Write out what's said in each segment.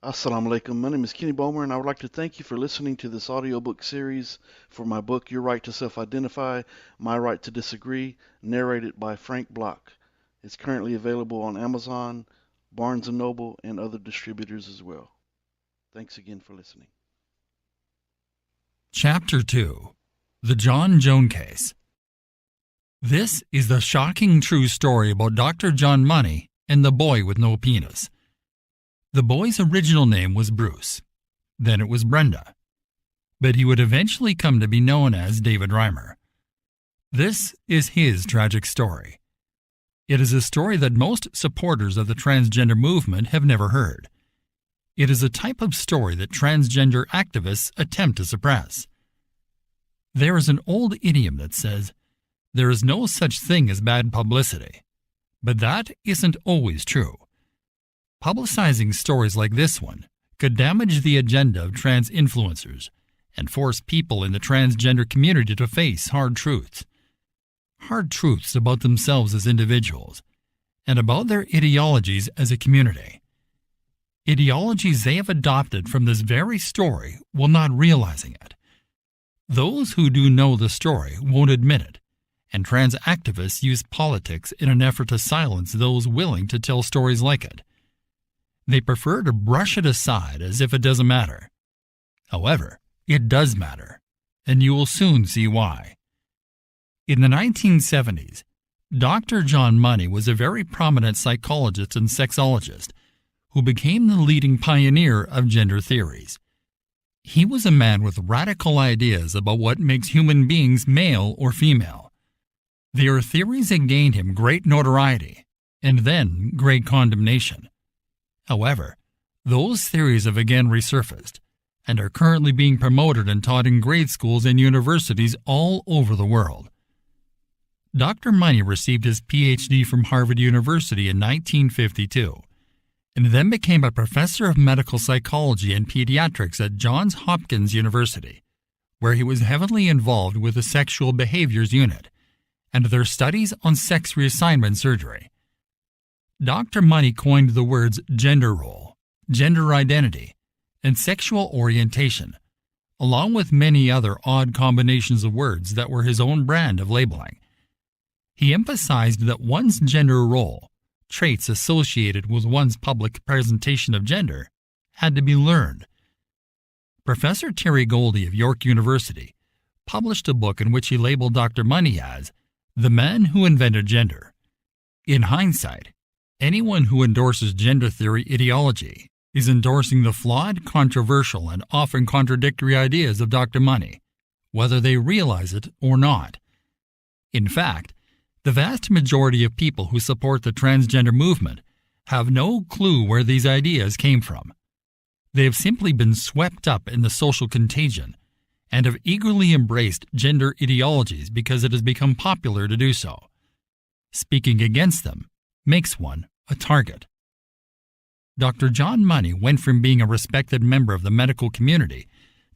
Assalamu alaikum. My name is Kenny Bomer, and I would like to thank you for listening to this audiobook series for my book, Your Right to Self-Identify, My Right to Disagree, narrated by Frank Block. It's currently available on Amazon, Barnes& Noble, and other distributors as well. Thanks again for listening. Chapter 2 The John-Joan Case. This is the shocking true story about Dr. John Money and the boy with no penis. The boy's original name was Bruce. Then it was Brenda. But he would eventually come to be known as David Reimer. This is his tragic story. It is a story that most supporters of the transgender movement have never heard. It is a type of story that transgender activists attempt to suppress. There is an old idiom that says, "There is no such thing as bad publicity." But that isn't always true. Publicizing stories like this one could damage the agenda of trans influencers and force people in the transgender community to face hard truths. Hard truths about themselves as individuals and about their ideologies as a community. Ideologies they have adopted from this very story while not realizing it. Those who do know the story won't admit it, and trans activists use politics in an effort to silence those willing to tell stories like it. They prefer to brush it aside as if it doesn't matter. However, it does matter, and you will soon see why. In the 1970s, Dr. John Money was a very prominent psychologist and sexologist who became the leading pioneer of gender theories. He was a man with radical ideas about what makes human beings male or female. Their theories had gained him great notoriety and then great condemnation. However, those theories have again resurfaced and are currently being promoted and taught in grade schools and universities all over the world. Dr. Money received his Ph.D. from Harvard University in 1952 and then became a professor of medical psychology and pediatrics at Johns Hopkins University, where he was heavily involved with the Sexual Behaviors Unit and their studies on sex reassignment surgery. Dr. Money coined the words gender role, gender identity, and sexual orientation, along with many other odd combinations of words that were his own brand of labeling. He emphasized that one's gender role, traits associated with one's public presentation of gender, had to be learned. Professor Terry Goldie of York University published a book in which he labeled Dr. Money as the man who invented gender. In hindsight, anyone who endorses gender theory ideology is endorsing the flawed, controversial, and often contradictory ideas of Dr. Money, whether they realize it or not. In fact, the vast majority of people who support the transgender movement have no clue where these ideas came from. They have simply been swept up in the social contagion and have eagerly embraced gender ideologies because it has become popular to do so. Speaking against them makes one a target. Dr. John Money went from being a respected member of the medical community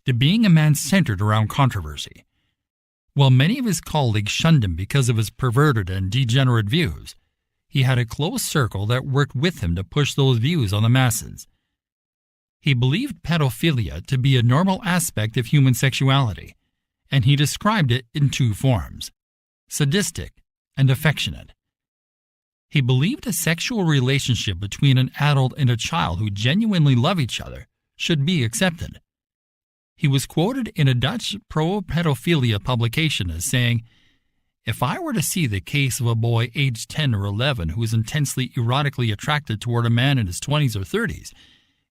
to being a man centered around controversy. While many of his colleagues shunned him because of his perverted and degenerate views, he had a close circle that worked with him to push those views on the masses. He believed pedophilia to be a normal aspect of human sexuality, and he described it in two forms: sadistic and affectionate. He believed a sexual relationship between an adult and a child who genuinely love each other should be accepted. He was quoted in a Dutch pro-pedophilia publication as saying, "If I were to see the case of a boy aged 10 or 11 who is intensely erotically attracted toward a man in his 20s or 30s,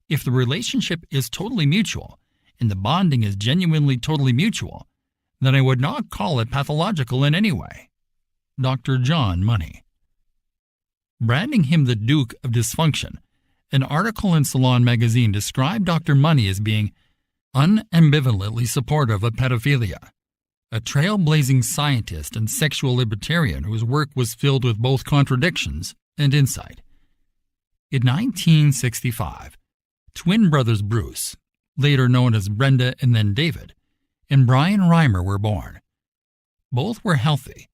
if the relationship is totally mutual and the bonding is genuinely totally mutual, then I would not call it pathological in any way." Dr. John Money. Branding him the Duke of Dysfunction, an article in Salon magazine described Dr. Money as being unambivalently supportive of pedophilia, a trailblazing scientist and sexual libertarian whose work was filled with both contradictions and insight. In 1965, twin brothers Bruce, later known as Brenda and then David, and Brian Reimer were born. Both were healthy,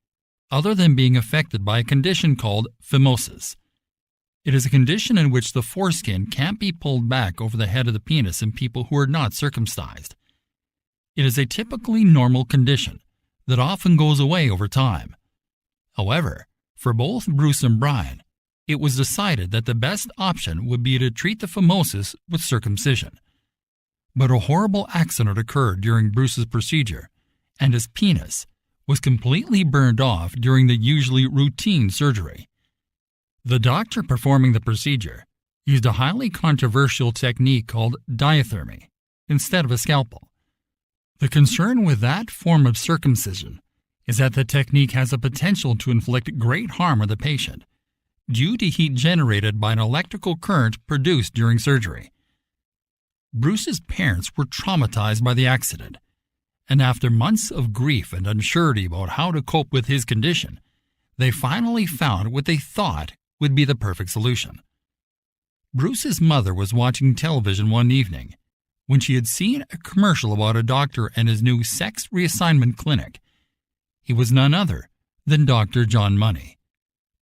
other than being affected by a condition called phimosis. It is a condition in which the foreskin can't be pulled back over the head of the penis in people who are not circumcised. It is a typically normal condition that often goes away over time. However, for both Bruce and Brian, it was decided that the best option would be to treat the phimosis with circumcision. But a horrible accident occurred during Bruce's procedure, and his penis was completely burned off during the usually routine surgery. The doctor performing the procedure used a highly controversial technique called diathermy instead of a scalpel. The concern with that form of circumcision is that the technique has the potential to inflict great harm on the patient due to heat generated by an electrical current produced during surgery. Bruce's parents were traumatized by the accident, and after months of grief and uncertainty about how to cope with his condition, they finally found what they thought would be the perfect solution. Bruce's mother was watching television one evening when she had seen a commercial about a doctor and his new sex reassignment clinic. He was none other than Dr. John Money,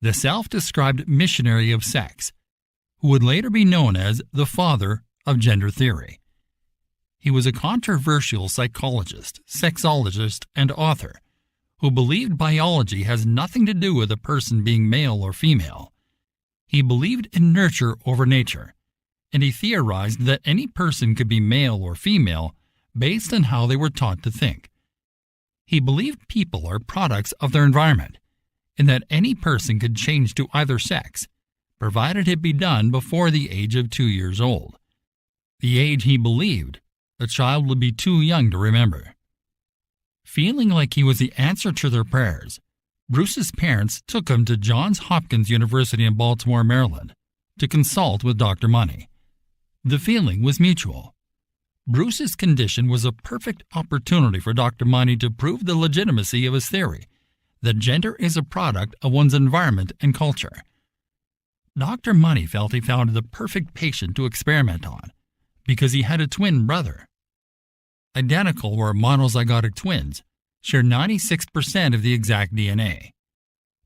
the self-described missionary of sex, who would later be known as the father of gender theory. He was a controversial psychologist, sexologist, and author who believed biology has nothing to do with a person being male or female. He believed in nurture over nature, and he theorized that any person could be male or female based on how they were taught to think. He believed people are products of their environment, and that any person could change to either sex, provided it be done before the age of 2 years old. The age he believed a child would be too young to remember. Feeling like he was the answer to their prayers, Bruce's parents took him to Johns Hopkins University in Baltimore, Maryland, to consult with Dr. Money. The feeling was mutual. Bruce's condition was a perfect opportunity for Dr. Money to prove the legitimacy of his theory that gender is a product of one's environment and culture. Dr. Money felt he found the perfect patient to experiment on because he had a twin brother. Identical or monozygotic twins share 96% of the exact DNA.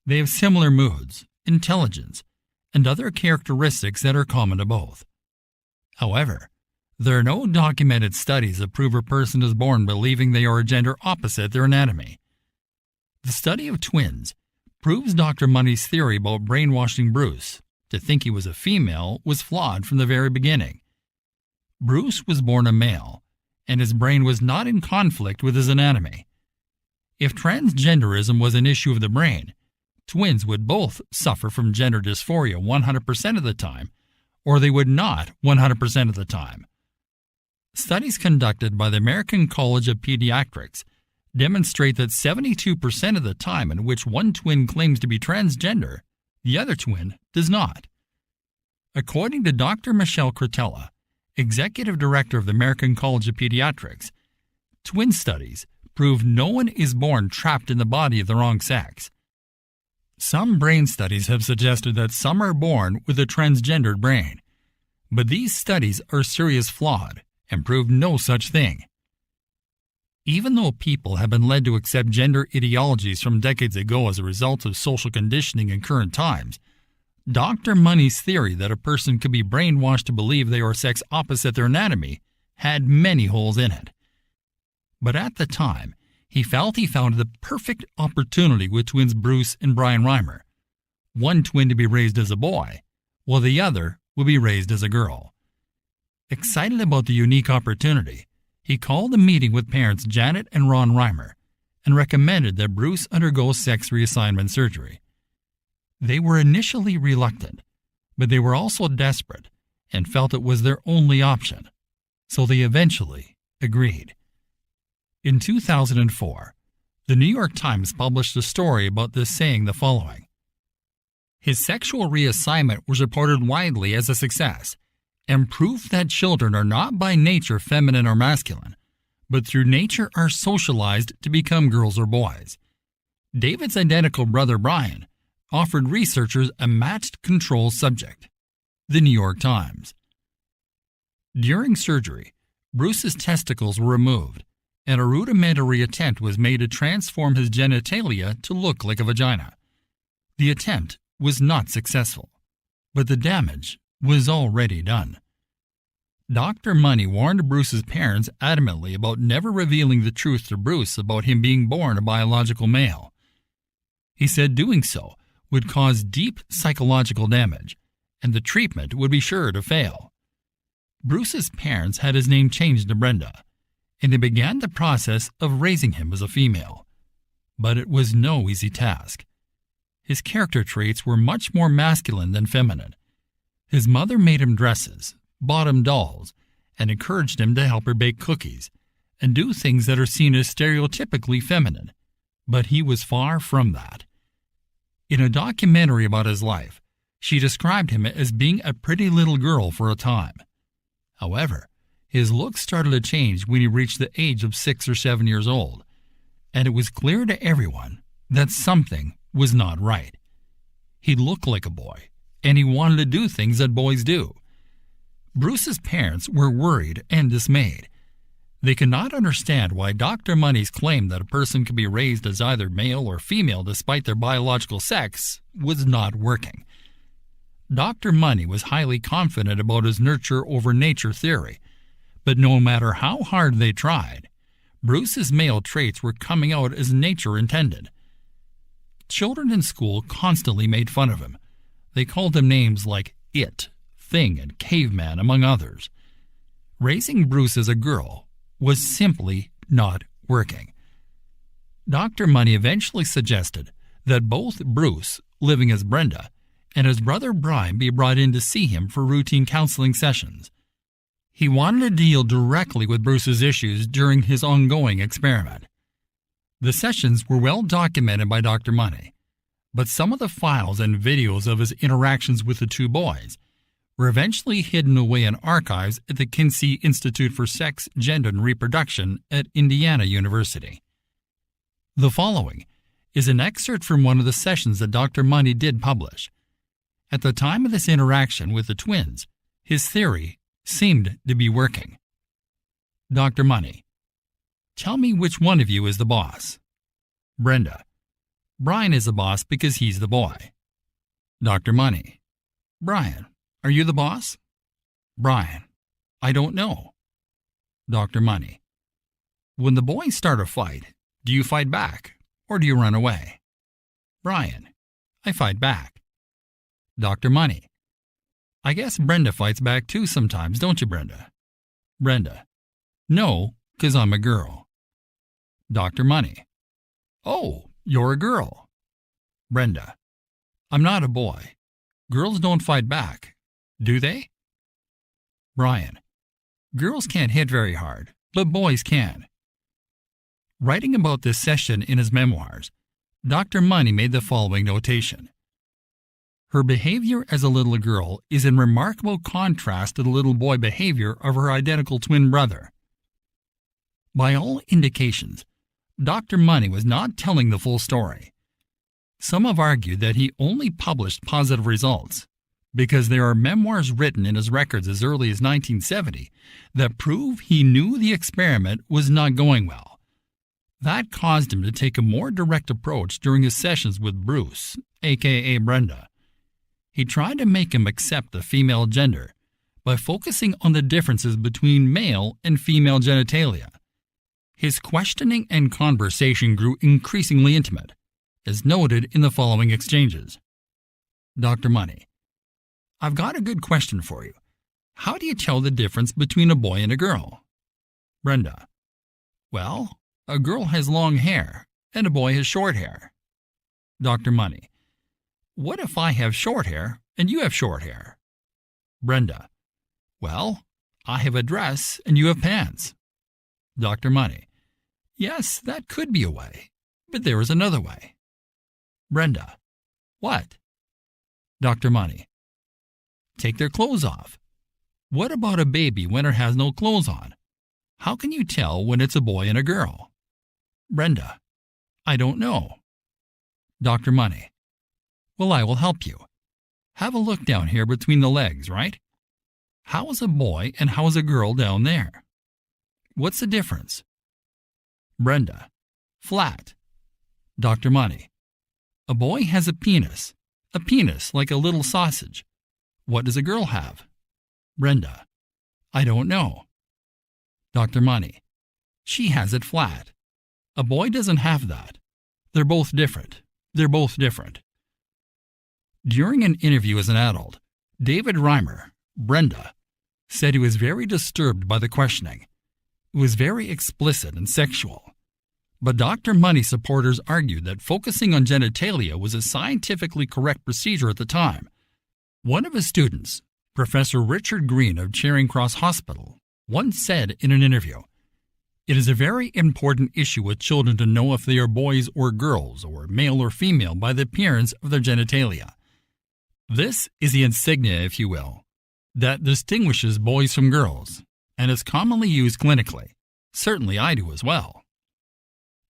They have similar moods, intelligence, and other characteristics that are common to both. However, there are no documented studies that prove a person is born believing they are a gender opposite their anatomy. The study of twins proves Dr. Money's theory about brainwashing Bruce to think he was a female was flawed from the very beginning. Bruce was born a male, and his brain was not in conflict with his anatomy. If transgenderism was an issue of the brain, twins would both suffer from gender dysphoria 100% of the time, or they would not 100% of the time. Studies conducted by the American College of Pediatrics demonstrate that 72% of the time in which one twin claims to be transgender, the other twin does not. According to Dr. Michelle Cretella, Executive Director of the American College of Pediatrics, twin studies prove no one is born trapped in the body of the wrong sex. Some brain studies have suggested that some are born with a transgendered brain, but these studies are seriously flawed and prove no such thing. Even though people have been led to accept gender ideologies from decades ago as a result of social conditioning in current times, Dr. Money's theory that a person could be brainwashed to believe they are sex opposite their anatomy had many holes in it. But at the time, he felt he found the perfect opportunity with twins Bruce and Brian Reimer. One twin to be raised as a boy, while the other would be raised as a girl. Excited about the unique opportunity, he called a meeting with parents Janet and Ron Reimer and recommended that Bruce undergo sex reassignment surgery. They were initially reluctant, but they were also desperate and felt it was their only option, so they eventually agreed. In 2004, the New York Times published a story about this saying the following: "His sexual reassignment was reported widely as a success and proof that children are not by nature feminine or masculine, but through nature are socialized to become girls or boys. David's identical brother Brian offered researchers a matched control subject." The New York Times. During surgery, Bruce's testicles were removed, and a rudimentary attempt was made to transform his genitalia to look like a vagina. The attempt was not successful. but the damage was already done. Dr. Money warned Bruce's parents adamantly about never revealing the truth to Bruce about him being born a biological male. He said doing so would cause deep psychological damage, and the treatment would be sure to fail. Bruce's parents had his name changed to Brenda, and they began the process of raising him as a female. But it was no easy task. His character traits were much more masculine than feminine. His mother made him dresses, bought him dolls, and encouraged him to help her bake cookies and do things that are seen as stereotypically feminine. But he was far from that. In a documentary about his life, she described him as being a pretty little girl for a time. However, his looks started to change when he reached the age of 6 or 7 years old, and it was clear to everyone that something was not right. He looked like a boy, and he wanted to do things that boys do. Bruce's parents were worried and dismayed. They could not understand why Dr. Money's claim that a person could be raised as either male or female despite their biological sex was not working. Dr. Money was highly confident about his nurture over nature theory, but no matter how hard they tried, Bruce's male traits were coming out as nature intended. Children in school constantly made fun of him. They called him names like It, Thing, and Caveman, among others. Raising Bruce as a girl was simply not working. Dr. Money eventually suggested that both Bruce, living as Brenda, and his brother Brian be brought in to see him for routine counseling sessions. He wanted to deal directly with Bruce's issues during his ongoing experiment. The sessions were well documented by Dr. Money, but some of the files and videos of his interactions with the two boys were eventually hidden away in archives at the Kinsey Institute for Sex, Gender, and Reproduction at Indiana University. The following is an excerpt from one of the sessions that Dr. Money did publish. At the time of this interaction with the twins, his theory seemed to be working. Dr. Money: tell me which one of you is the boss. Brenda: Brian is the boss because he's the boy. Dr. Money: Brian, are you the boss? Brian: I don't know. Dr. Money: when the boys start a fight, do you fight back or do you run away? Brian: I fight back. Dr. Money: I guess Brenda fights back too sometimes, don't you, Brenda? Brenda: no, 'cause I'm a girl. Dr. Money: oh, you're a girl. Brenda: I'm not a boy. Girls don't fight back, do they? Brian: girls can't hit very hard, but boys can. Writing about this session in his memoirs, Dr. Money made the following notation: her behavior as a little girl is in remarkable contrast to the little boy behavior of her identical twin brother. By all indications, Dr. Money was not telling the full story. Some have argued that he only published positive results because there are memoirs written in his records as early as 1970 that prove he knew the experiment was not going well. That caused him to take a more direct approach during his sessions with Bruce, aka Brenda. He tried to make him accept the female gender by focusing on the differences between male and female genitalia. His questioning and conversation grew increasingly intimate, as noted in the following exchanges. Dr. Money: I've got a good question for you. How do you tell the difference between a boy and a girl? Brenda: well, a girl has long hair and a boy has short hair. Dr. Money: what if I have short hair and you have short hair? Brenda: well, I have a dress and you have pants. Dr. Money: yes, that could be a way, but there is another way. Brenda: what? Dr. Money: take their clothes off. What about a baby when it has no clothes on? How can you tell when it's a boy and a girl? Brenda: I don't know. Dr. Money: well, I will help you. Have a look down here between the legs, right? How is a boy and how is a girl down there? What's the difference? Brenda: flat. Dr. Money: a boy has a penis like a little sausage. What does a girl have? Brenda. I don't know. Dr. Money. She has it flat. A boy doesn't have that. They're both different. They're both different. During an interview as an adult, David Reimer, Brenda, said he was very disturbed by the questioning. It was very explicit and sexual. But Dr. Money supporters argued that focusing on genitalia was a scientifically correct procedure at the time. One of his students, Professor Richard Green of Charing Cross Hospital, once said in an interview, "It is a very important issue with children to know if they are boys or girls, or male or female, by the appearance of their genitalia. This is the insignia, if you will, that distinguishes boys from girls, and is commonly used clinically. Certainly I do as well."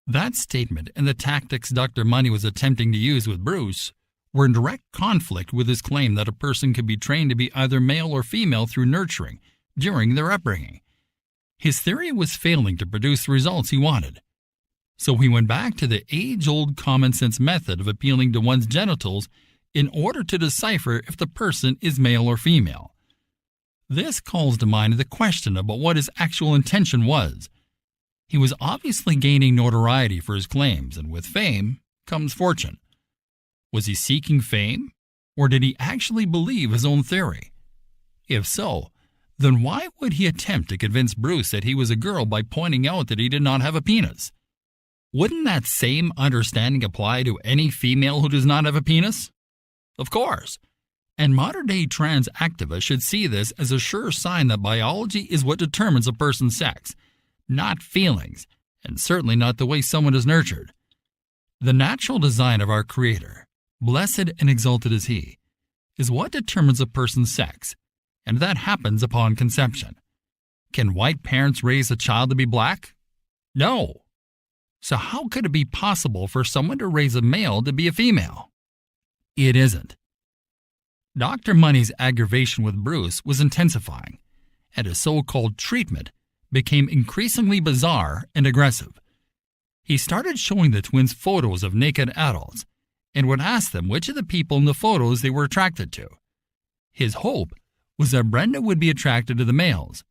That statement and the tactics Dr. Money was attempting to use with Bruce were in direct conflict with his claim that a person could be trained to be either male or female through nurturing during their upbringing. His theory was failing to produce the results he wanted. So he went back to the age-old common-sense method of appealing to one's genitals in order to decipher if the person is male or female. This calls to mind the question about what his actual intention was. He was obviously gaining notoriety for his claims, and with fame comes fortune. Was he seeking fame, or did he actually believe his own theory? If so, then why would he attempt to convince Bruce that he was a girl by pointing out that he did not have a penis? Wouldn't that same understanding apply to any female who does not have a penis? Of course. And modern-day trans activists should see this as a sure sign that biology is what determines a person's sex, not feelings, and certainly not the way someone is nurtured. The natural design of our Creator, blessed and exalted is He, is what determines a person's sex, and that happens upon conception. Can white parents raise a child to be black? No. So how could it be possible for someone to raise a male to be a female? It isn't. Dr. Money's aggravation with Bruce was intensifying, and his so-called treatment became increasingly bizarre and aggressive. He started showing the twins photos of naked adults and would ask them which of the people in the photos they were attracted to. His hope was that Brenda would be attracted to the males,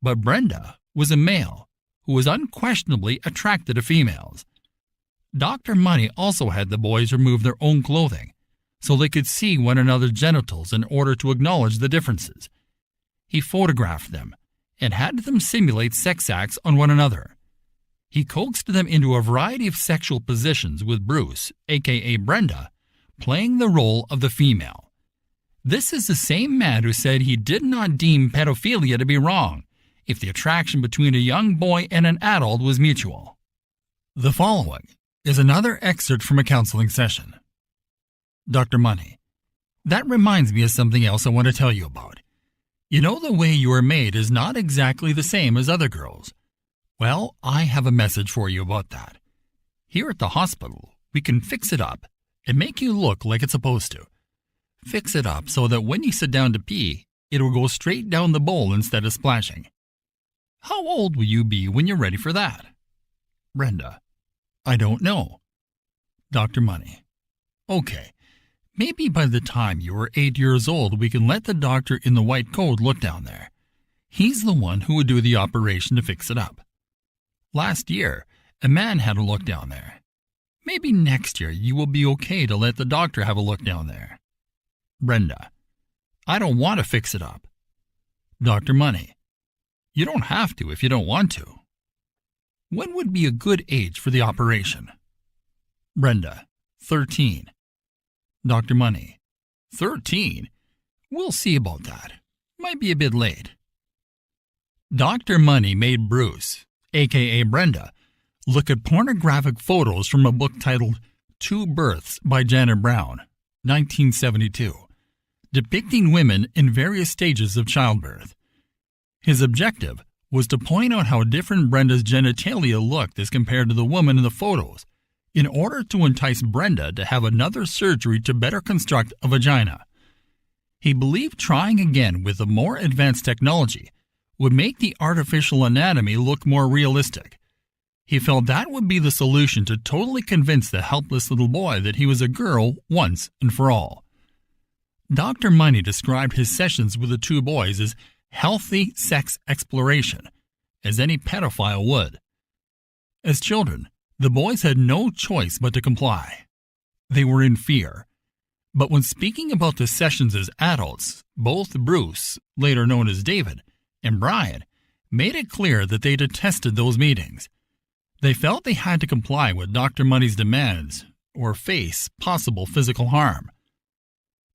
but Brenda was a male who was unquestionably attracted to females. Dr. Money also had the boys remove their own clothing so they could see one another's genitals in order to acknowledge the differences. He photographed them and had them simulate sex acts on one another. He coaxed them into a variety of sexual positions with Bruce, aka Brenda, playing the role of the female. This is the same man who said he did not deem pedophilia to be wrong if the attraction between a young boy and an adult was mutual. The following is another excerpt from a counseling session. Dr. Money: That reminds me of something else I want to tell you about. You know, the way you are made is not exactly the same as other girls. Well, I have a message for you about that. Here at the hospital, we can fix it up and make you look like it's supposed to. Fix it up so that when you sit down to pee, it will go straight down the bowl instead of splashing. How old will you be when you're ready for that? Brenda: I don't know. Dr. Money: Okay. Maybe by the time you are 8 years old, we can let the doctor in the white coat look down there. He's the one who would do the operation to fix it up. Last year, a man had a look down there. Maybe next year you will be okay to let the doctor have a look down there. Brenda: I don't want to fix it up. Dr. Money: You don't have to if you don't want to. When would be a good age for the operation? Brenda: 13. Dr. Money: 13? We'll see about that. Might be a bit late. Dr. Money made Bruce, aka Brenda, look at pornographic photos from a book titled Two Births by Janet Brown, 1972, depicting women in various stages of childbirth. His objective was to point out how different Brenda's genitalia looked as compared to the woman in the photos, in order to entice Brenda to have another surgery to better construct a vagina. He believed trying again with a more advanced technology would make the artificial anatomy look more realistic. He felt that would be the solution to totally convince the helpless little boy that he was a girl once and for all. Dr. Money described his sessions with the two boys as healthy sex exploration, as any pedophile would. As children, the boys had no choice but to comply. They were in fear. But when speaking about the sessions as adults, both Bruce, later known as David, and Brian made it clear that they detested those meetings. They felt they had to comply with Dr. Money's demands or face possible physical harm.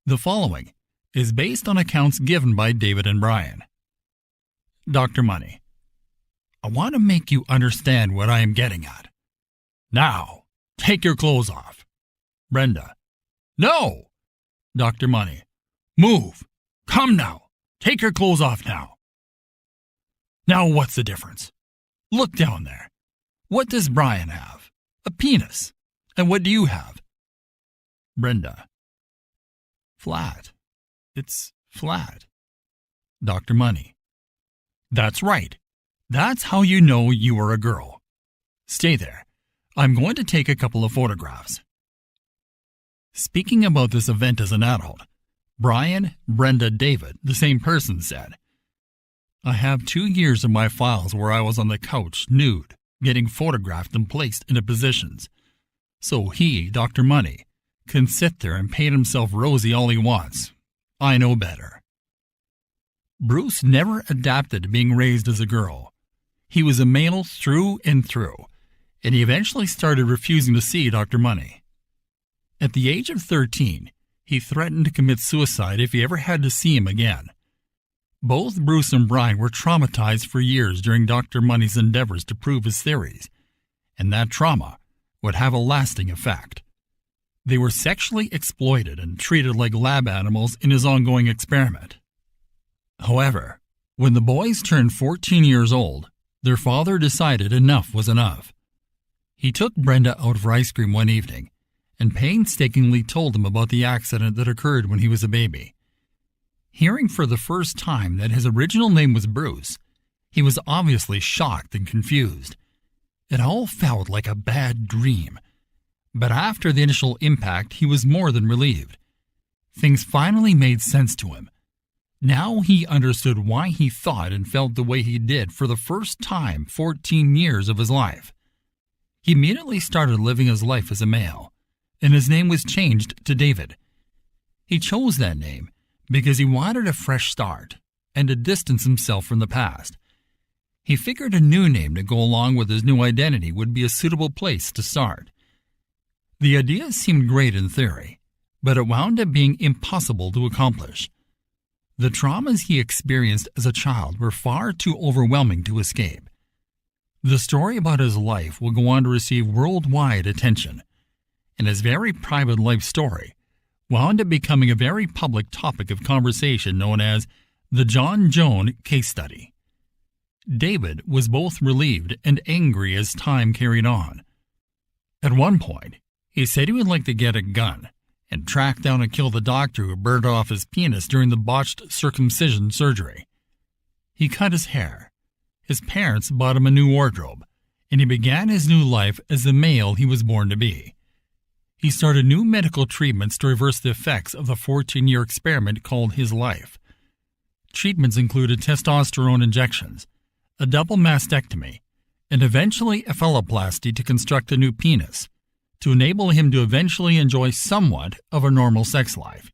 The following is based on accounts given by David and Brian. Dr. Money: I want to make you understand what I am getting at. Now, take your clothes off. Brenda: No! Dr. Money: Move! Come now! Take your clothes off now! Now what's the difference? Look down there. What does Brian have? A penis. And what do you have? Brenda: Flat. It's flat. Dr. Money: That's right. That's how you know you are a girl. Stay there. I'm going to take a couple of photographs. Speaking about this event as an adult, Brian, Brenda, David, the same person, said, I have 2 years of my files where I was on the couch, nude, getting photographed and placed into positions. So he, Dr. Money, can sit there and paint himself rosy all he wants. I know better. Bruce never adapted to being raised as a girl. He was a male through and through, and he eventually started refusing to see Dr. Money. At the age of 13, he threatened to commit suicide if he ever had to see him again. Both Bruce and Brian were traumatized for years during Dr. Money's endeavors to prove his theories, and that trauma would have a lasting effect. They were sexually exploited and treated like lab animals in his ongoing experiment. However, when the boys turned 14 years old, their father decided enough was enough. He took Brenda out for ice cream one evening and painstakingly told him about the accident that occurred when he was a baby. Hearing for the first time that his original name was Bruce, he was obviously shocked and confused. It all felt like a bad dream. But after the initial impact, he was more than relieved. Things finally made sense to him. Now he understood why he thought and felt the way he did for the first time 14 years of his life. He immediately started living his life as a male, and his name was changed to David. He chose that name because he wanted a fresh start and to distance himself from the past. He figured a new name to go along with his new identity would be a suitable place to start. The idea seemed great in theory, but it wound up being impossible to accomplish. The traumas he experienced as a child were far too overwhelming to escape. The story about his life will go on to receive worldwide attention, and his very private life story wound up becoming a very public topic of conversation known as the John-Joan case study. David was both relieved and angry as time carried on. At one point, he said he would like to get a gun and track down and kill the doctor who burned off his penis during the botched circumcision surgery. He cut his hair. His parents bought him a new wardrobe, and he began his new life as the male he was born to be. He started new medical treatments to reverse the effects of the 14-year experiment called his life. Treatments included testosterone injections, a double mastectomy, and eventually a phalloplasty to construct a new penis, to enable him to eventually enjoy somewhat of a normal sex life.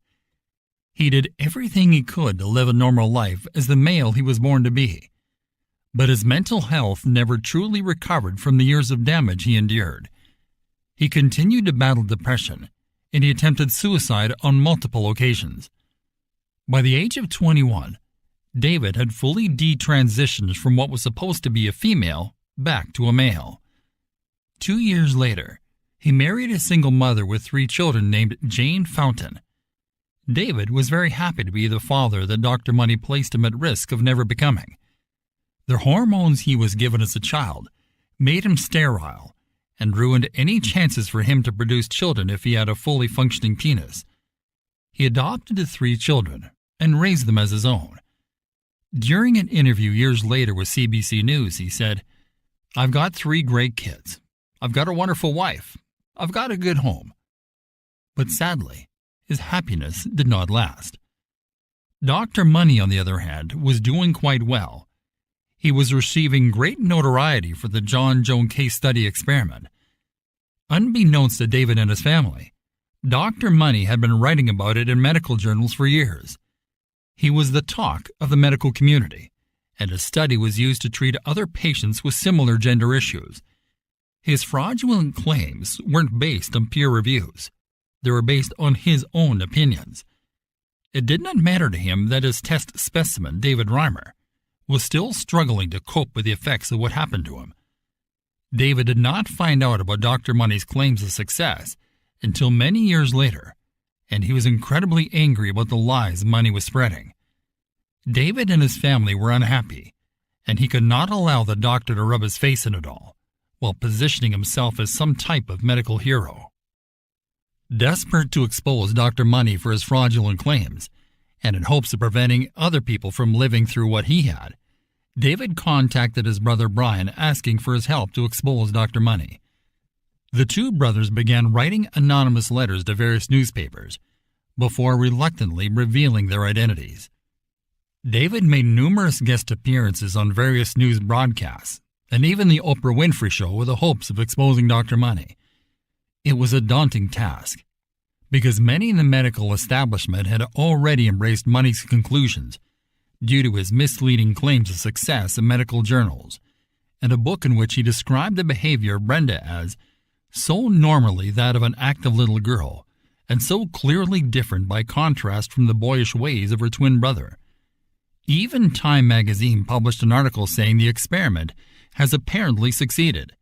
He did everything he could to live a normal life as the male he was born to be. But his mental health never truly recovered from the years of damage he endured. He continued to battle depression, and he attempted suicide on multiple occasions. By the age of 21, David had fully detransitioned from what was supposed to be a female back to a male. 2 years later, he married a single mother with 3 children named Jane Fountain. David was very happy to be the father that Dr. Money placed him at risk of never becoming. The hormones he was given as a child made him sterile and ruined any chances for him to produce children if he had a fully functioning penis. He adopted the 3 children and raised them as his own. During an interview years later with CBC News, he said, I've got 3 great kids. I've got a wonderful wife. I've got a good home. But sadly, his happiness did not last. Dr. Money, on the other hand, was doing quite well. He was receiving great notoriety for the John-Joan case study experiment. Unbeknownst to David and his family, Dr. Money had been writing about it in medical journals for years. He was the talk of the medical community, and his study was used to treat other patients with similar gender issues. His fraudulent claims weren't based on peer reviews. They were based on his own opinions. It did not matter to him that his test specimen, David Reimer, was still struggling to cope with the effects of what happened to him. David did not find out about Dr. Money's claims of success until many years later, and he was incredibly angry about the lies Money was spreading. David and his family were unhappy, and he could not allow the doctor to rub his face in it all, while positioning himself as some type of medical hero. Desperate to expose Dr. Money for his fraudulent claims, and in hopes of preventing other people from living through what he had, David contacted his brother Brian asking for his help to expose Dr. Money. The two brothers began writing anonymous letters to various newspapers before reluctantly revealing their identities. David made numerous guest appearances on various news broadcasts and even the Oprah Winfrey Show with the hopes of exposing Dr. Money. It was a daunting task, because many in the medical establishment had already embraced Money's conclusions due to his misleading claims of success in medical journals, and a book in which he described the behavior of Brenda as so normally that of an active little girl, and so clearly different by contrast from the boyish ways of her twin brother. Even Time magazine published an article saying the experiment has apparently succeeded.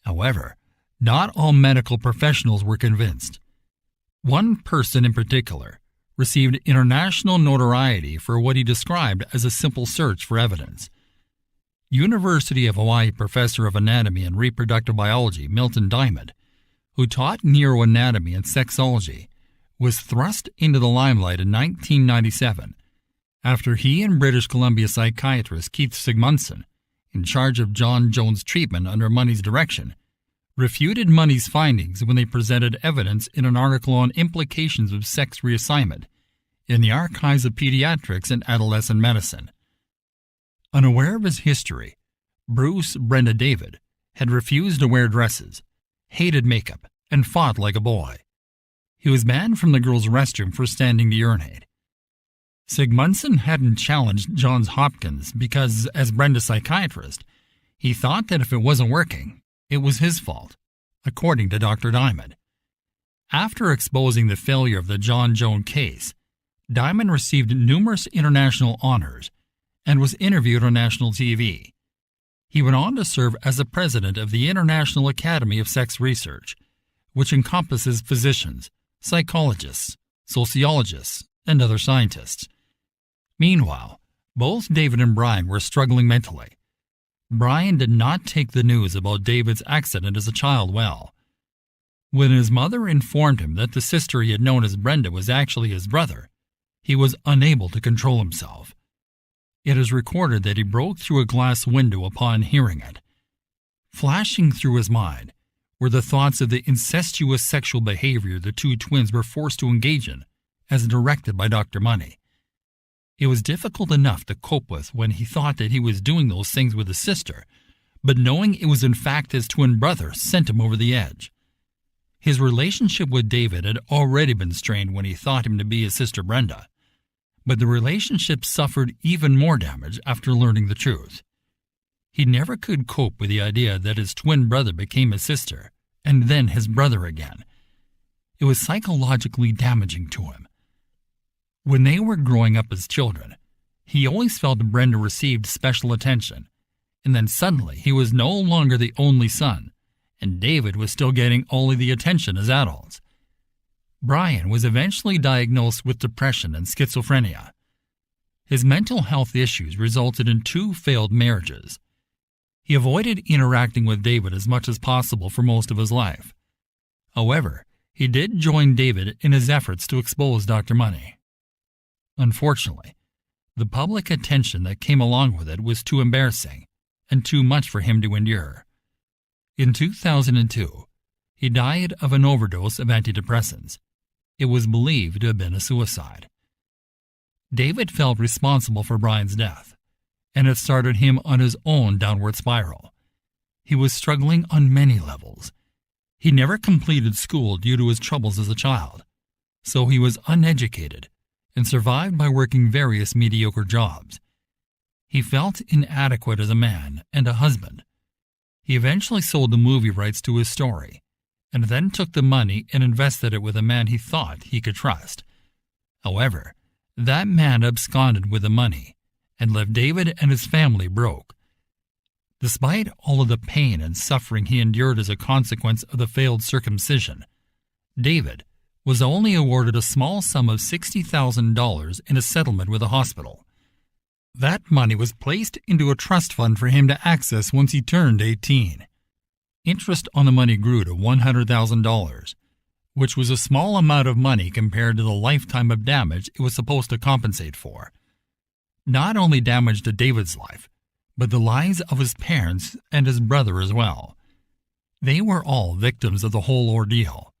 However, not all medical professionals were convinced. One person in particular received international notoriety for what he described as a simple search for evidence. University of Hawaii professor of anatomy and reproductive biology Milton Diamond, who taught neuroanatomy and sexology, was thrust into the limelight in 1997 after he and British Columbia psychiatrist Keith Sigmundson, in charge of John-Joan's treatment under Money's direction, refuted Money's findings when they presented evidence in an article on implications of sex reassignment in the Archives of Pediatrics and Adolescent Medicine. Unaware of his history, Bruce Brenda David had refused to wear dresses, hated makeup, and fought like a boy. He was banned from the girls' restroom for standing to urinate. Sigmundson hadn't challenged Johns Hopkins because, as Brenda's psychiatrist, he thought that if it wasn't working, it was his fault, according to Dr. Diamond. After exposing the failure of the John-Joan case, Diamond received numerous international honors and was interviewed on national TV. He went on to serve as the president of the International Academy of Sex Research, which encompasses physicians, psychologists, sociologists, and other scientists. Meanwhile, both David and Brian were struggling mentally. Brian did not take the news about David's accident as a child well. When his mother informed him that the sister he had known as Brenda was actually his brother, he was unable to control himself. It is recorded that he broke through a glass window upon hearing it. Flashing through his mind were the thoughts of the incestuous sexual behavior the two twins were forced to engage in, as directed by Dr. Money. It was difficult enough to cope with when he thought that he was doing those things with his sister, but knowing it was in fact his twin brother sent him over the edge. His relationship with David had already been strained when he thought him to be his sister Brenda, but the relationship suffered even more damage after learning the truth. He never could cope with the idea that his twin brother became his sister, and then his brother again. It was psychologically damaging to him. When they were growing up as children, he always felt Brenda received special attention, and then suddenly he was no longer the only son, and David was still getting only the attention as adults. Brian was eventually diagnosed with depression and schizophrenia. His mental health issues resulted in 2 failed marriages. He avoided interacting with David as much as possible for most of his life. However, he did join David in his efforts to expose Dr. Money. Unfortunately, the public attention that came along with it was too embarrassing and too much for him to endure. In 2002, he died of an overdose of antidepressants. It was believed to have been a suicide. David felt responsible for Brian's death, and it started him on his own downward spiral. He was struggling on many levels. He never completed school due to his troubles as a child, so he was uneducated and survived by working various mediocre jobs. He felt inadequate as a man and a husband. He eventually sold the movie rights to his story, and then took the money and invested it with a man he thought he could trust. However, that man absconded with the money and left David and his family broke. Despite all of the pain and suffering he endured as a consequence of the failed circumcision, David was only awarded a small sum of $60,000 in a settlement with a hospital. That money was placed into a trust fund for him to access once he turned 18. Interest on the money grew to $100,000, which was a small amount of money compared to the lifetime of damage it was supposed to compensate for. Not only damage to David's life, but the lives of his parents and his brother as well. They were all victims of the whole ordeal.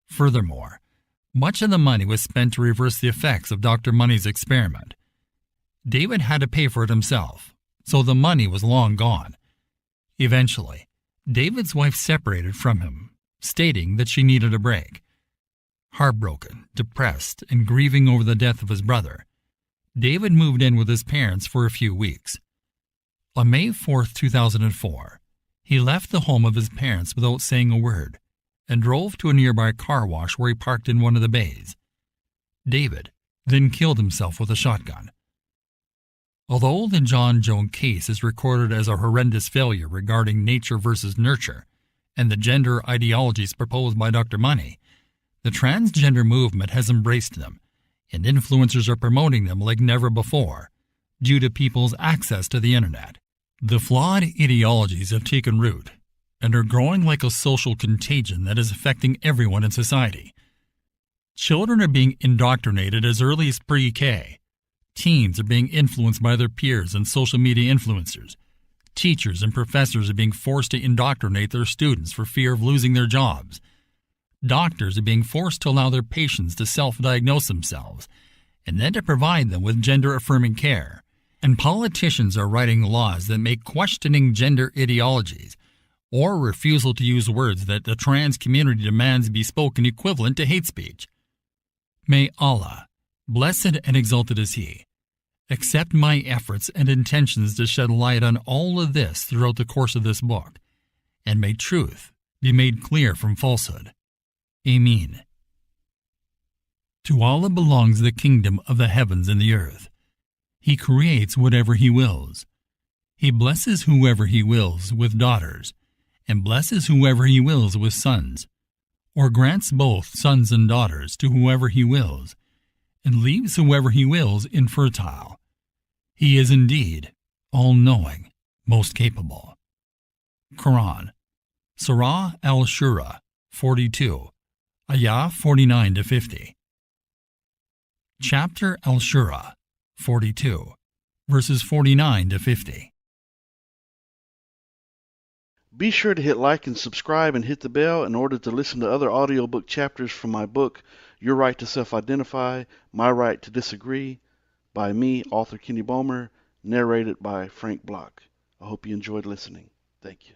Furthermore, much of the money was spent to reverse the effects of Dr. Money's experiment. David had to pay for it himself, so the money was long gone. Eventually, David's wife separated from him, stating that she needed a break. Heartbroken, depressed, and grieving over the death of his brother, David moved in with his parents for a few weeks. On May 4, 2004, he left the home of his parents without saying a word and drove to a nearby car wash where he parked in one of the bays. David then killed himself with a shotgun. Although the John-Joan case is recorded as a horrendous failure regarding nature versus nurture and the gender ideologies proposed by Dr. Money, the transgender movement has embraced them, and influencers are promoting them like never before due to people's access to the internet. The flawed ideologies have taken root and are growing like a social contagion that is affecting everyone in society. Children are being indoctrinated as early as pre-K. Teens are being influenced by their peers and social media influencers. Teachers and professors are being forced to indoctrinate their students for fear of losing their jobs. Doctors are being forced to allow their patients to self-diagnose themselves and then to provide them with gender-affirming care. And politicians are writing laws that make questioning gender ideologies or refusal to use words that the trans community demands be spoken equivalent to hate speech. May Allah, blessed and exalted is He, accept my efforts and intentions to shed light on all of this throughout the course of this book, and may truth be made clear from falsehood. Amen. To Allah belongs the kingdom of the heavens and the earth. He creates whatever He wills. He blesses whoever He wills with daughters, and blesses whoever He wills with sons, or grants both sons and daughters to whoever He wills, and leaves whoever He wills infertile. He is indeed all-knowing, most capable. Quran, Surah Al-Shura 42, Ayah 49-50. Chapter Al-Shura 42, verses 49-50. Be sure to hit like and subscribe and hit the bell in order to listen to other audiobook chapters from my book, Your Right to Self-Identify, My Right to Disagree, by me, author Kenny Bomer, narrated by Frank Block. I hope you enjoyed listening. Thank you.